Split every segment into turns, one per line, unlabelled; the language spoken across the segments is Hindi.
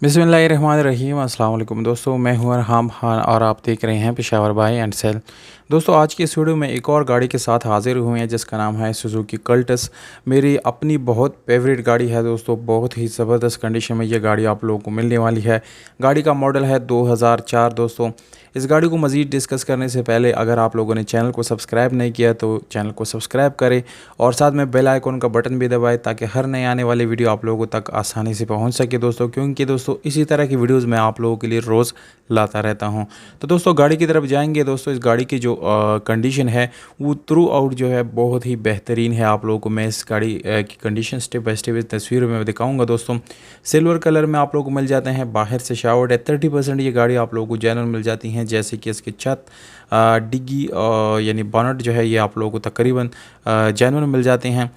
बिस्मिल्लाहिर्रहमानिर्रहीम अस्सलाम वालेकुम दोस्तों, मैं हूं अरहम खान और आप देख रहे हैं पेशावर बाय एंड सेल। दोस्तों, आज की इस वीडियो में एक और गाड़ी के साथ हाजिर हुए हैं जिसका नाम है सुजुकी कल्टस। मेरी अपनी बहुत फेवरेट गाड़ी है दोस्तों, बहुत ही ज़बरदस्त कंडीशन में ये गाड़ी आप लोगों को मिलने वाली है। गाड़ी का मॉडल है 2004 दोस्तों। इस गाड़ी को मज़ीद डिस्कस करने से पहले अगर आप लोगों ने चैनल को सब्सक्राइब नहीं किया तो चैनल को सब्सक्राइब करें और साथ में बेल आइकन का बटन भी दबाएं ताकि हर नए आने वाली वीडियो आप लोगों तक आसानी से पहुंच सके दोस्तों, क्योंकि दोस्तों इसी तरह की वीडियोस मैं आप लोगों के लिए रोज़ लाता रहता हूं। तो दोस्तों गाड़ी की तरफ जाएंगे। दोस्तों इस गाड़ी की जो कंडीशन है वो थ्रू आउट जो है बहुत ही बेहतरीन है। आप लोगों को मैं इस गाड़ी की कंडीशन स्टेप बाय स्टेप इस तस्वीर में दिखाऊंगा दोस्तों। सिल्वर कलर में आप लोगों को मिल जाते हैं, बाहर से शावर्ड है। 30% ये गाड़ी आप लोगों को जेन्युइन मिल जाती हैं, जैसे कि इसकी छत, डिग्गी यानी बोनट जो है ये आप लोगों को तकरीबन जेन्युइन मिल जाते हैं।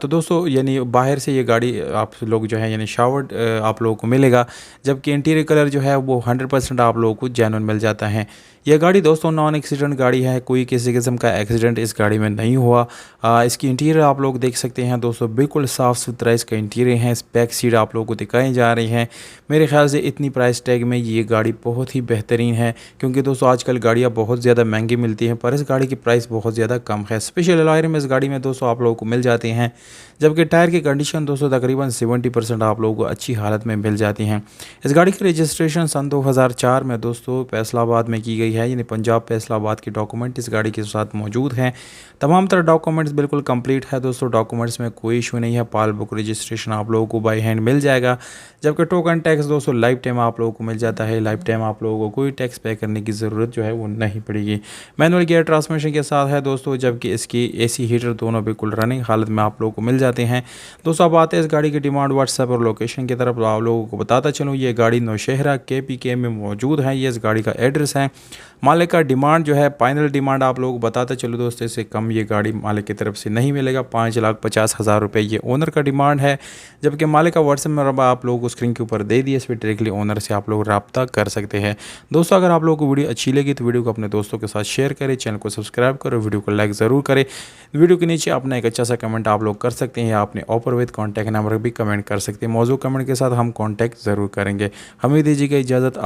तो दोस्तों यानी बाहर से ये गाड़ी आप लोग जो है यानी शावर्ड आप लोगों को मिलेगा, जबकि इंटीरियर कलर जो है वो 100% आप लोगों को जेन्युइन मिल जाता है। यह गाड़ी दोस्तों नॉन एक्सीडेंट गाड़ी है, कोई किसी किस्म का एक्सीडेंट इस गाड़ी में नहीं हुआ। इसकी इंटीरियर आप लोग देख सकते हैं दोस्तों, बिल्कुल साफ़ सुथरा इसका इंटीरियर है। इस बैक सीट आप लोगों को दिखाई जा रही हैं। मेरे ख्याल से इतनी प्राइस टैग में ये गाड़ी बहुत ही बेहतरीन है, क्योंकि दोस्तों आजकल गाड़ियाँ बहुत ज़्यादा महंगी मिलती हैं पर इस गाड़ी की प्राइस बहुत ज़्यादा कम है। स्पेशल अलॉय में इस गाड़ी में दोस्तों आप लोगों को मिल जाते हैं, जबकि टायर की कंडीशन दोस्तों तकरीबन 70% आप लोगों को अच्छी हालत में मिल जाती हैं। इस गाड़ी की रजिस्ट्रेशन सन 2004 में दोस्तों फैसलाबाद में की गई है, यानी पंजाब फैसलाबाद के डॉक्यूमेंट इस गाड़ी के साथ मौजूद हैं। तमाम तरह डॉक्यूमेंट्स बिल्कुल कंप्लीट है दोस्तों, डॉक्यूमेंट्स में कोई इशू नहीं है। पाल बुक रजिस्ट्रेशन आप लोगों को बाई हैंड मिल जाएगा, जबकि टोकन टैक्स दोस्तों लाइफ टाइम आप लोगों को मिल जाता है। लाइफ टाइम आप लोगों को कोई टैक्स पे करने की ज़रूरत जो है वो नहीं पड़ेगी। मैनुअल गियर ट्रांसमिशन के साथ है दोस्तों, जबकि इसकी एसी हीटर दोनों बिल्कुल रनिंग हालत में आप लोगों को मिल जाते हैं। दोस्तों अब आते हैं इस गाड़ी की डिमांड, व्हाट्सएप और लोकेशन की तरफ। आप लोगों को बताता चलूँ ये गाड़ी नौशहरा KPK में मौजूद है। ये इस गाड़ी का एड्रेस है। मालिक का डिमांड जो है फाइनल डिमांड आप लोगों को बताता चलो दोस्तों, इससे कम ये गाड़ी मालिक की तरफ से नहीं मिलेगा। 5,50,000 रुपये ये ओनर का डिमांड है, जबकि मालिक का व्हाट्सएप नंबर आप लोगों को स्क्रीन के ऊपर दे दिया, इस पर डायरेक्टली ओनर से आप लोग रब्ता कर सकते हैं। दोस्तों अगर आप लोगों को वीडियो अच्छी लगी तो वीडियो को अपने दोस्तों के साथ शेयर करें, चैनल को सब्सक्राइब करो, वीडियो को लाइक ज़रूर करें। वीडियो के नीचे अपना एक अच्छा सा कमेंट आप लोग कर सकते हैं या अपने ऑफर विद कॉन्टैक्ट नंबर भी कमेंट कर सकते हैं। मौजूद कमेंट के साथ हम कॉन्टैक्ट ज़रूर करेंगे। हमें दीजिएगा इजाज़त।